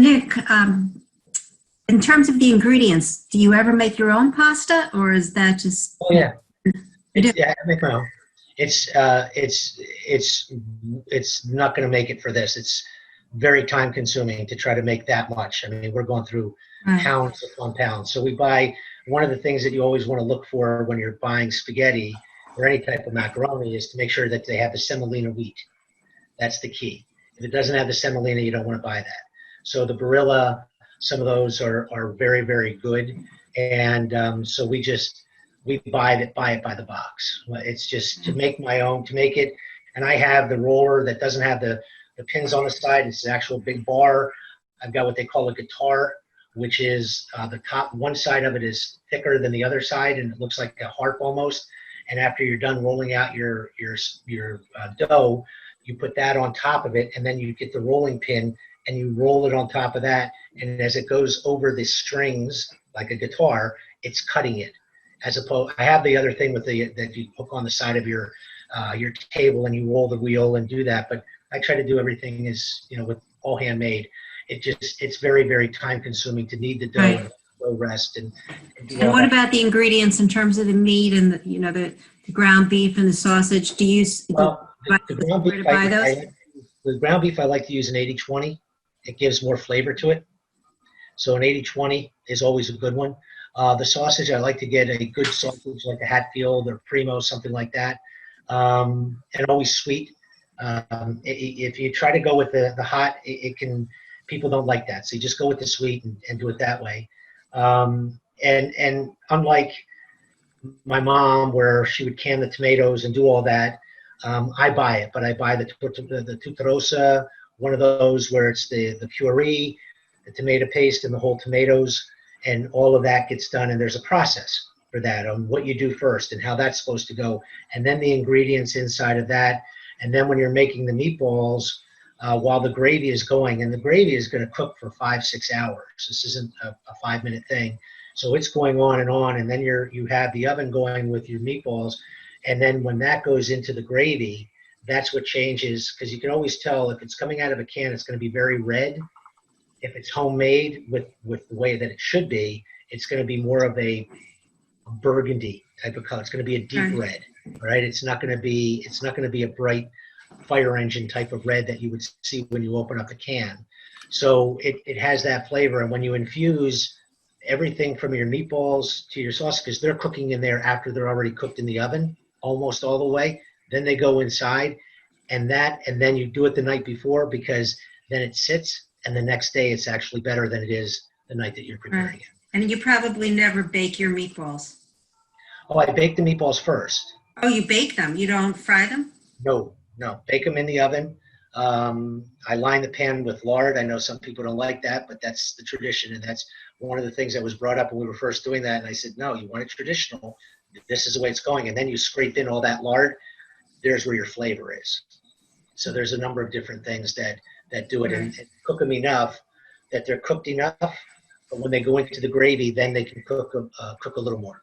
Nick, in terms of the ingredients, do you ever make your own pasta, or is that just Oh yeah, you do? yeah, I make my own. It's not going to make it for this. It's very time consuming to try to make that much. I mean, we're going through Right. pounds upon pounds. So we buy, one of the things that you always want to look for when you're buying spaghetti or any type of macaroni is to make sure that they have the semolina wheat. That's the key. If it doesn't have the semolina, you don't want to buy that. So the Barilla, some of those are very, very good. And so we buy it by the box. It's just to make my own, to make it. And I have the roller that doesn't have the pins on the side. It's an actual big bar. I've got what they call a guitar, which is the top, one side of it is thicker than the other side, and it looks like a harp almost. And after you're done rolling out your dough, you put that on top of it, and then you get the rolling pin and you roll it on top of that. And as it goes over the strings, like a guitar, it's cutting it. As opposed, I have the other thing with that you hook on the side of your table and you roll the wheel and do that. But I try to do everything with all handmade. It's very, very time consuming to knead the dough Right. and go rest and do And all what that. about the ingredients in terms of the meat and the ground beef and the sausage? Do you Well, buy the ground where beef, to buy those? the ground beef, I like to use an 80/20. It gives more flavor to it. So an 80/20 is always a good one. The sausage, I like to get a good sausage like a Hatfield or Primo, something like that, and always sweet. If you try to go with the hot, people don't like that. So you just go with the sweet and do it that way. And unlike my mom, where she would can the tomatoes and do all that, I buy it, but I buy the Tutarosa, one of those where it's the puree, the tomato paste, and the whole tomatoes, and all of that gets done. And there's a process for that on what you do first and how that's supposed to go, and then the ingredients inside of that. And then when you're making the meatballs, while the gravy is going, and the gravy is going to cook for 5-6 hours. This isn't a 5-minute thing. So it's going on, and then you have the oven going with your meatballs, and then when that goes into the gravy, that's what changes, because you can always tell if it's coming out of a can, it's going to be very red. If it's homemade with the way that it should be, it's going to be more of a burgundy type of color. It's going to be a deep Right. red, right? It's not going to be a bright fire engine type of red that you would see when you open up a can. So it has that flavor, and when you infuse everything from your meatballs to your sauce, because they're cooking in there after they're already cooked in the oven, almost all the way. Then they go inside, and then you do it the night before, because then it sits, and the next day it's actually better than it is the night that you're preparing Right. it. And you probably never bake your meatballs. Oh, I bake the meatballs first. Oh, you bake them. You don't fry them? No, no, bake them in the oven. I line the pan with lard. I know some people don't like that, but that's the tradition, and that's one of the things that was brought up when we were first doing that. And I said, no, you want it traditional. This is the way it's going. And then you scrape in all that lard. There's where your flavor is. So there's a number of different things that do it, and cook them enough that they're cooked enough. But when they go into the gravy, then they can cook a little more.